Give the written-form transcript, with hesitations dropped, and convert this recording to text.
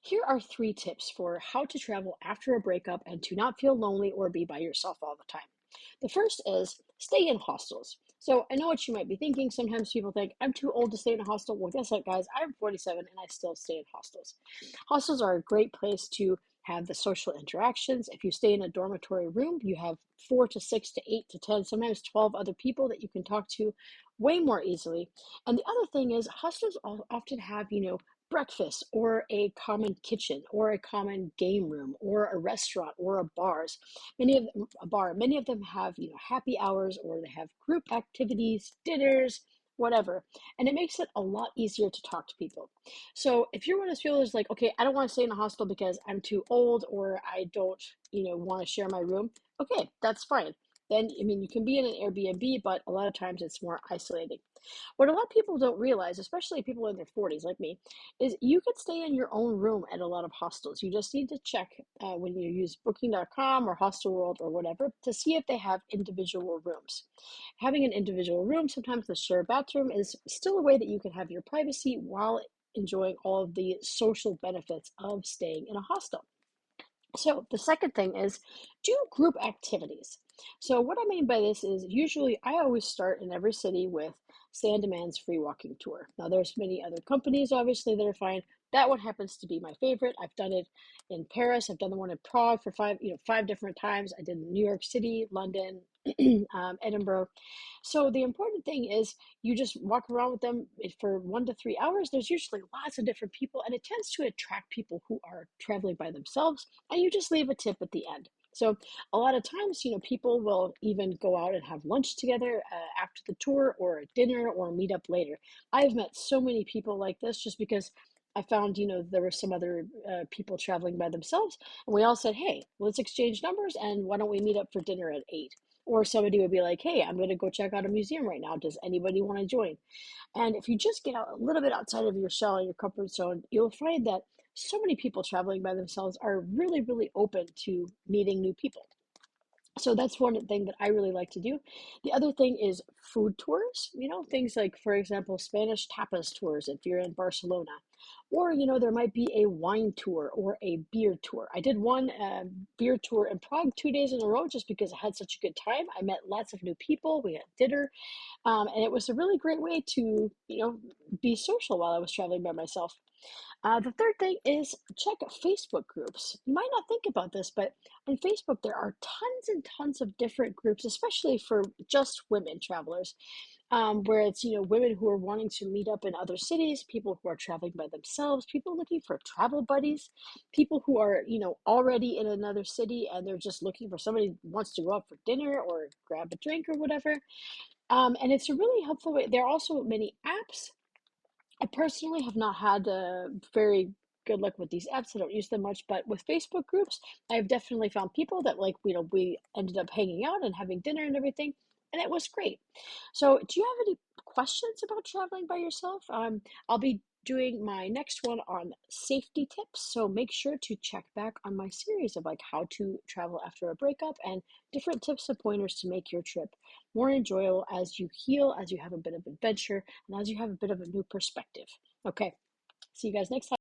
Here are three tips for how to travel after a breakup and to not feel lonely or be by yourself all the time. The first is stay in hostels. So I know what you might be thinking. Sometimes people think I'm too old to stay in a hostel. Well, guess what, guys? I'm 47 and I still stay in hostels. Hostels are a great place to have the social interactions. If you stay in a dormitory room, you have 4 to 6 to 8 to 10, sometimes 12 other people that you can talk to way more easily. And the other thing is, hostels often have, breakfast or a common kitchen or a common game room or a restaurant or a bars. Many of them have, happy hours, or they have group activities, dinners, whatever. And it makes it a lot easier to talk to people. So if you're one of those people who's like, okay, I don't want to stay in a hostel because I'm too old or I don't, want to share my room, okay, that's fine. Then, you can be in an Airbnb, but a lot of times it's more isolating. What a lot of people don't realize, especially people in their 40s like me, is you could stay in your own room at a lot of hostels. You just need to check when you use booking.com or Hostel World or whatever to see if they have individual rooms. Having an individual room, sometimes the shared bathroom, is still a way that you can have your privacy while enjoying all of the social benefits of staying in a hostel. So the second thing is do group activities. So what I mean by this is usually I always start in every city with Stan Demand's free walking tour. Now there's many other companies obviously that are fine. That one happens to be my favorite. I've done it in Paris. I've done the one in Prague for five different times. I did New York City, London, Edinburgh. So the important thing is you just walk around with them for 1 to 3 hours. There's usually lots of different people, and it tends to attract people who are traveling by themselves, and you just leave a tip at the end. So a lot of times, people will even go out and have lunch together after the tour, or a dinner, or meet up later. I've met so many people like this just because I found, there were some other people traveling by themselves, and we all said, hey, let's exchange numbers, and why don't we meet up for dinner at 8? Or somebody would be like, hey, I'm going to go check out a museum right now. Does anybody want to join? And if you just get out a little bit outside of your shell and your comfort zone, you'll find that so many people traveling by themselves are really, really open to meeting new people. So that's one thing that I really like to do. The other thing is food tours, things like, for example, Spanish tapas tours if you're in Barcelona. Or, there might be a wine tour or a beer tour. I did one beer tour in Prague 2 days in a row just because I had such a good time. I met lots of new people. We had dinner. And it was a really great way to, be social while I was traveling by myself. The third thing is check Facebook groups. You might not think about this, but on Facebook, there are tons and tons of different groups, especially for just women travelers, where it's, women who are wanting to meet up in other cities, people who are traveling by themselves, people looking for travel buddies, people who are, already in another city and they're just looking for somebody who wants to go out for dinner or grab a drink or whatever. And it's a really helpful way. There are also many apps. I personally have not had very good luck with these apps. I don't use them much, but with Facebook groups, I've definitely found people that we ended up hanging out and having dinner and everything, and it was great. So, do you have any questions about traveling by yourself? I'll be doing my next one on safety tips, so make sure to check back on my series of like how to travel after a breakup and different tips and pointers to make your trip more enjoyable as you heal, as you have a bit of adventure, and as you have a bit of a new perspective. Okay, see you guys next time.